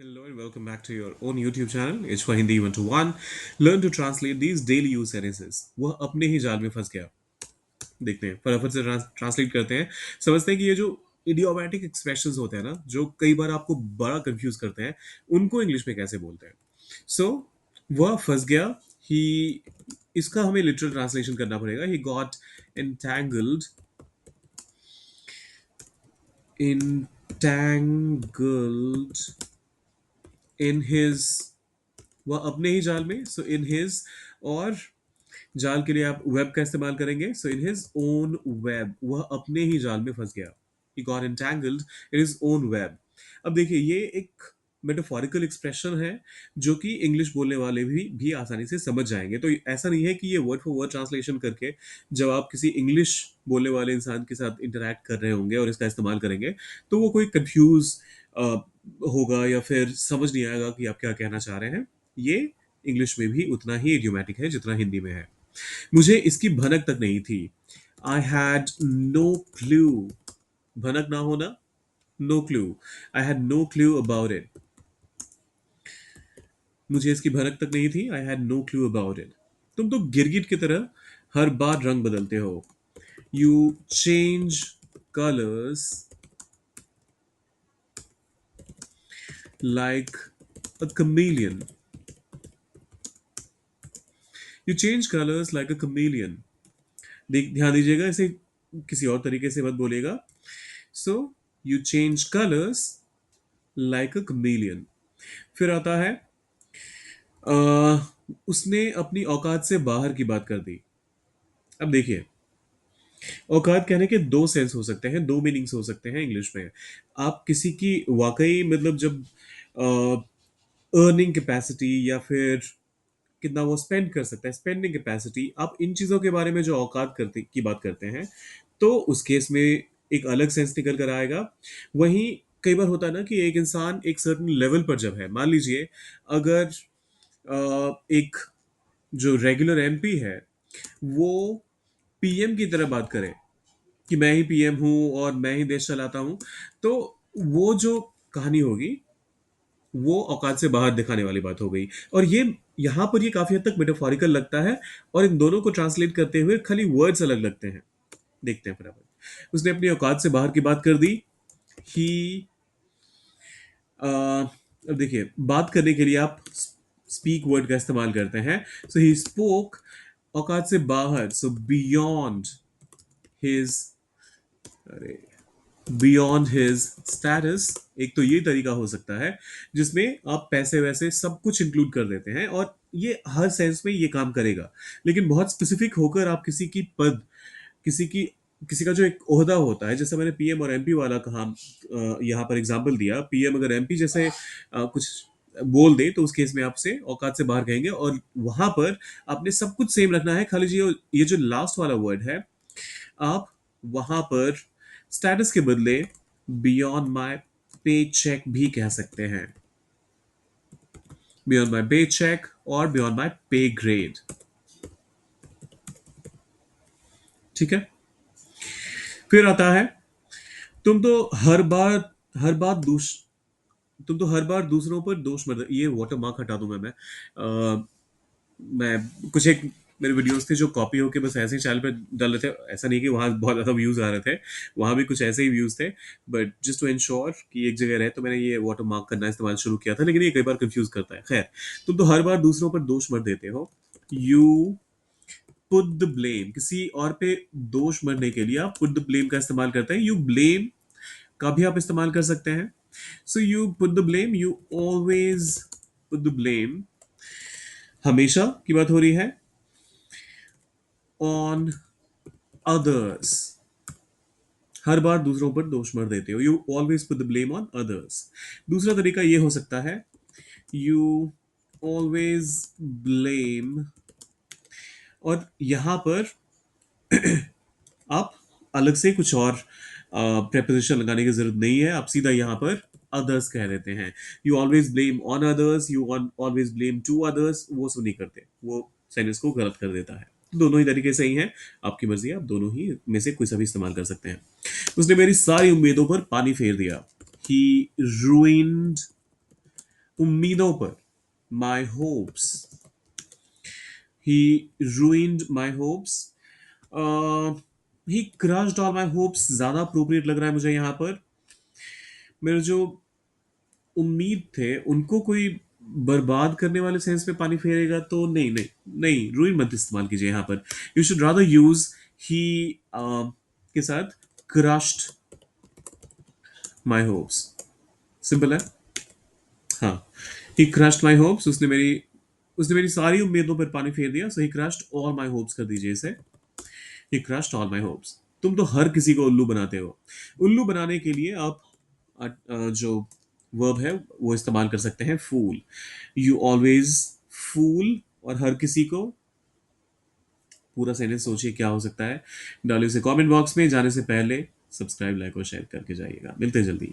Hello and welcome back to your own YouTube channel H for Hindi 121. Learn to translate these daily use sentences. वह अपने ही जाल में फंस गया. देखते हैं फटाफट से ट्रांसलेट करते हैं. समझते हैं कि ये जो इडियोमैटिक एक्सप्रेशंस होते हैं ना जो कई बार आपको बड़ा कंफ्यूज करते हैं उनको इंग्लिश में कैसे बोलते हैं. सो वह फंस गया. ही इसका हमें लिटरल ट्रांसलेशन करना पड़ेगा. He got entangled in his. वह अपने ही जाल में. सो इन हिज. और जाल के लिए आप वेब का इस्तेमाल करेंगे. सो इन हिज ओन वेब. वह अपने ही जाल में फंस गया. He got entangled in his own web. अब देखिए ये एक मेटाफोरिकल एक्सप्रेशन है जो कि इंग्लिश बोलने वाले भी आसानी से समझ जाएंगे. तो ऐसा नहीं है कि ये वर्ड फॉर वर्ड ट्रांसलेशन करके जब आप किसी इंग्लिश बोलने वाले इंसान के साथ इंटरेक्ट कर रहे होंगे और इसका इस्तेमाल करेंगे तो वो कोई कंफ्यूज होगा या फिर समझ नहीं आएगा कि आप क्या कहना चाह रहे हैं. ये इंग्लिश में भी उतना ही इडियोमैटिक है जितना हिंदी में है. मुझे इसकी भनक तक नहीं थी. I had no clue. भनक ना होना. No clue. I had no clue about it. मुझे इसकी भनक तक नहीं थी. I had no clue about it. तुम तो गिरगिट की तरह हर बार रंग बदलते हो. You change colours like a chameleon. You change colours like a chameleon. ध्यान दीजिएगा इसे किसी और तरीके से मत बोलेगा. So you change colours like a chameleon. फिर आता है उसने अपनी औकात से बाहर की बात कर दी. अब देखिए औकात कहने के दो सेंस हो सकते हैं. दो मीनिंग्स हो सकते हैं इंग्लिश में. आप किसी की वाकई मतलब जब अर्निंग कैपेसिटी या फिर कितना वो स्पेंड कर सकता है स्पेंडिंग कैपेसिटी आप इन चीज़ों के बारे में जो औकात करते की बात करते हैं तो उस केस में एक अलग सेंस निकल कर आएगा. वहीं कई बार होता है ना कि एक इंसान एक सर्टेन लेवल पर जब है मान लीजिए अगर एक जो रेगुलर एमपी है वो पीएम की तरह बात करे कि मैं ही पीएम हूँ और मैं ही देश चलाता हूँ तो वो जो कहानी होगी वो औकात से बाहर दिखाने वाली बात हो गई. और ये यहाँ पर ये काफी हद तक मेटाफोरिकल लगता है और इन दोनों को ट्रांसलेट करते हुए खाली वर्ड्स अलग लगते हैं. देखते हैं फटाफट. उसने अपनी औकात से बाहर की बात कर दी. ही अब देखिए बात करने के लिए आप स्पीक वर्ड का इस्तेमाल करते हैं. सो ही स्पोक औकात से बाहर. सो बियॉन्ड हिज. अरे बियॉन्ड हिज स्टेटस. एक तो ये तरीका हो सकता है जिसमें आप पैसे वैसे सब कुछ इंक्लूड कर देते हैं और ये हर सेंस में ये काम करेगा. लेकिन बहुत स्पेसिफिक होकर आप किसी की पद किसी की किसी का जो एक ओहदा होता है जैसे मैंने पीएम और एमपी वाला कहा यहाँ पर एग्जांपल दिया. पीएम अगर एमपी जैसे कुछ बोल दे तो उस केस में आपसे औकात से बाहर कहेंगे और वहां पर आपने सब कुछ सेम रखना है. खाली ये जो लास्ट वाला वर्ड है आप वहां पर स्टेटस के बदले बियॉन्ड माई पे चेक भी कह सकते हैं. बियॉन्ड माई पे चेक और बियॉन्ड माई पे ग्रेड. ठीक है. फिर आता है तुम तो हर बार हर बात दूस तुम तो हर बार दूसरों पर दोष मत. ये वाटर मार्क हटा दूंगा मैं कुछ एक मेरे वीडियोस थे जो कॉपी होके बस ऐसे ही चैनल पे डाल रहे थे. ऐसा नहीं कि वहां बहुत ज्यादा व्यूज आ रहे थे. वहां भी कुछ ऐसे ही व्यूज थे. बट जस्ट टू इंश्योर कि एक जगह रहे तो मैंने ये वाटर मार्क करना इस्तेमाल शुरू किया था. लेकिन ये कई बार कंफ्यूज करता है. खैर तुम तो हर बार दूसरों पर दोष मत देते हो. You put the blame. किसी और पे दोष मरने के लिए आप पुट द ब्लेम का इस्तेमाल करते हैं. यू ब्लेम का भी आप इस्तेमाल कर सकते हैं. So you put the blame. You always put the blame. हमेशा की बात हो रही है ऑन अदर्स. हर बार दूसरों पर दोष मर देते हो. You always put the blame on others. दूसरा तरीका ये हो सकता है यू ऑलवेज ब्लेम. और यहां पर आप अलग से कुछ और प्रेपोजिशन लगाने की जरूरत नहीं है. आप सीधा यहां पर अदर्स कह देते हैं. You always blame on others. You always blame to others. वो सब नहीं करते. वो सेंटेंस को गलत कर देता है. दोनों ही तरीके सही हैं. आपकी मर्जी है. आप दोनों ही में से कोई सा भी इस्तेमाल कर सकते हैं. उसने मेरी सारी उम्मीदों पर पानी फेर दिया. ही ruined उम्मीदों पर, माई होप्स, ही ruined माई होप्स, ही क्रश्ड ऑल माई होप्स ज्यादा अप्रोप्रिएट लग रहा है मुझे यहां पर। मेरे जो उम्मीद थे उनको कोई बर्बाद करने वाले सेंस में पानी फेरेगा तो नहीं, नहीं, नहीं, रूइन मत इस्तेमाल कीजिए यहां पर। यू शुड रादर यूज ही के साथ क्रश्ड माई होप्स। सिंपल है। हाँ, ही क्रश्ड माई होप्स, उसने मेरी सारी उम्मीदों पर पानी फेर दिया, सो ही क्रश्ड ऑल माई होप्स कर दीजिए इसे। ही क्रश्ड ऑल माई होप्स। तुम तो हर किसी को उल्लू बनाते हो। उल्लू बनाने के लिए आप जो वर्ब है वो इस्तेमाल कर सकते हैं, फूल। यू ऑलवेज फूल, और हर किसी को। पूरा सेंटेंस सोचिए क्या हो सकता है। डालिए उसे कमेंट बॉक्स में। जाने से पहले सब्सक्राइब, लाइक और शेयर करके जाइएगा। मिलते हैं जल्दी।